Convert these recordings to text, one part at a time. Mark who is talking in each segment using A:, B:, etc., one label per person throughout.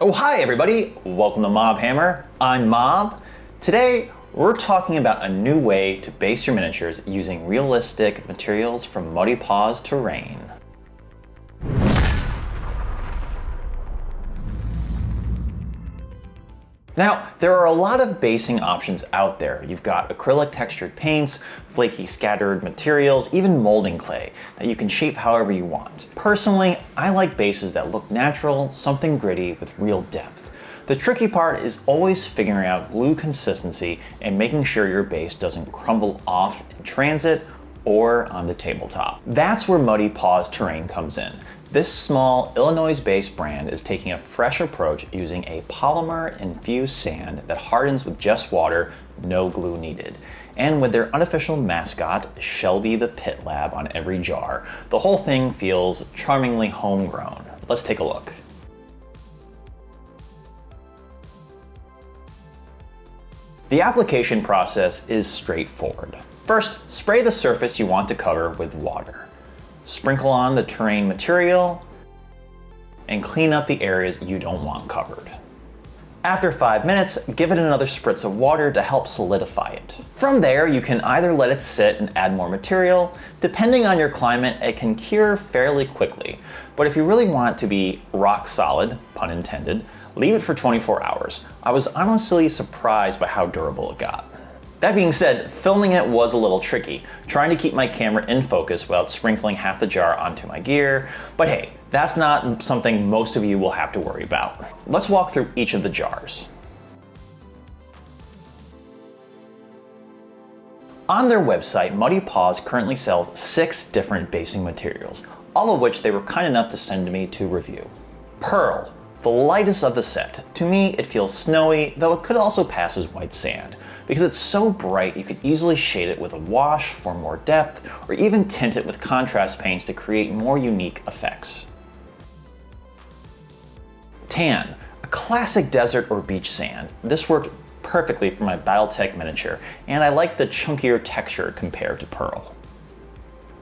A: Oh, hi everybody! Welcome to Mob Hammer. I'm Mob. Today, we're talking about a new way to base your miniatures using realistic materials from Muddy Paws Terrain. Now, there are a lot of basing options out there. You've got acrylic textured paints, flaky scattered materials, even molding clay that you can shape however you want. Personally, I like bases that look natural, something gritty with real depth. The tricky part is always figuring out glue consistency and making sure your base doesn't crumble off in transit or on the tabletop. That's where Muddy Paws Terrain comes in. This small Illinois-based brand is taking a fresh approach using a polymer-infused sand that hardens with just water, no glue needed. And with their unofficial mascot, Shelby the Pit Lab, on every jar, the whole thing feels charmingly homegrown. Let's take a look. The application process is straightforward. First, spray the surface you want to cover with water. Sprinkle on the terrain material and clean up the areas you don't want covered. After 5 minutes, give it another spritz of water to help solidify it. From there, you can either let it sit and add more material. Depending on your climate, it can cure fairly quickly. But if you really want it to be rock solid, pun intended, leave it for 24 hours. I was honestly surprised by how durable it got. That being said, filming it was a little tricky, trying to keep my camera in focus without sprinkling half the jar onto my gear, but hey, that's not something most of you will have to worry about. Let's walk through each of the jars. On their website, Muddy Paws currently sells 6 different basing materials, all of which they were kind enough to send to me to review. Pearl, the lightest of the set. To me, it feels snowy, though it could also pass as white sand. Because it's so bright, you could easily shade it with a wash for more depth, or even tint it with contrast paints to create more unique effects. Tan, a classic desert or beach sand. This worked perfectly for my Battletech miniature, and I like the chunkier texture compared to Pearl.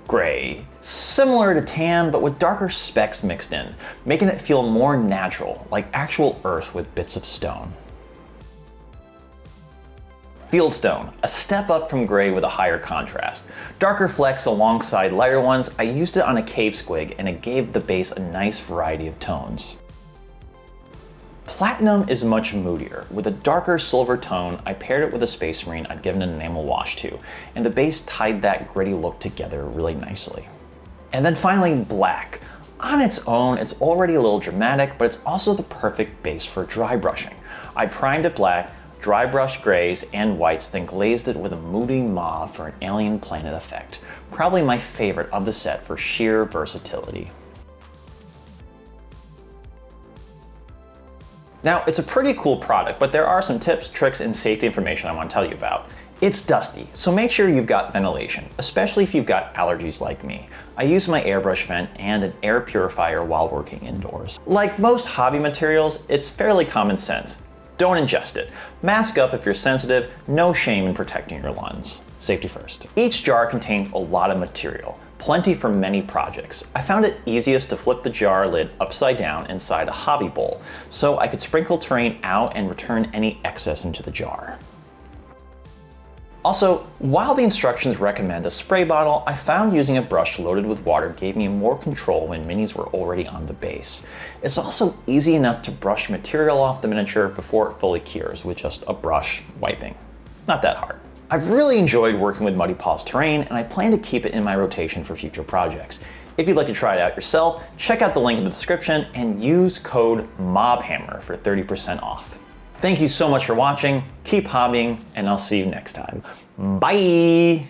A: Gray, similar to tan, but with darker specks mixed in, making it feel more natural, like actual earth with bits of stone. Fieldstone, a step up from gray with a higher contrast. Darker flecks alongside lighter ones. I used it on a cave squig and it gave the base a nice variety of tones. Platinum is much moodier. With a darker silver tone, I paired it with a Space Marine I'd given an enamel wash to, and the base tied that gritty look together really nicely. And then finally, black. On its own, it's already a little dramatic, but it's also the perfect base for dry brushing. I primed it black, dry brushed grays and whites, then glazed it with a moody mauve for an alien planet effect. Probably my favorite of the set for sheer versatility. Now, it's a pretty cool product, but there are some tips, tricks, and safety information I want to tell you about. It's dusty, so make sure you've got ventilation, especially if you've got allergies like me. I use my airbrush vent and an air purifier while working indoors. Like most hobby materials, it's fairly common sense. Don't ingest it. Mask up if you're sensitive, no shame in protecting your lungs. Safety first. Each jar contains a lot of material, plenty for many projects. I found it easiest to flip the jar lid upside down inside a hobby bowl, so I could sprinkle terrain out and return any excess into the jar. Also, while the instructions recommend a spray bottle, I found using a brush loaded with water gave me more control when minis were already on the base. It's also easy enough to brush material off the miniature before it fully cures with just a brush wiping. Not that hard. I've really enjoyed working with Muddy Paws Terrain, and I plan to keep it in my rotation for future projects. If you'd like to try it out yourself, check out the link in the description and use code MOBHAMMER for 30% off. Thank you so much for watching, keep hobbying, and I'll see you next time. Bye!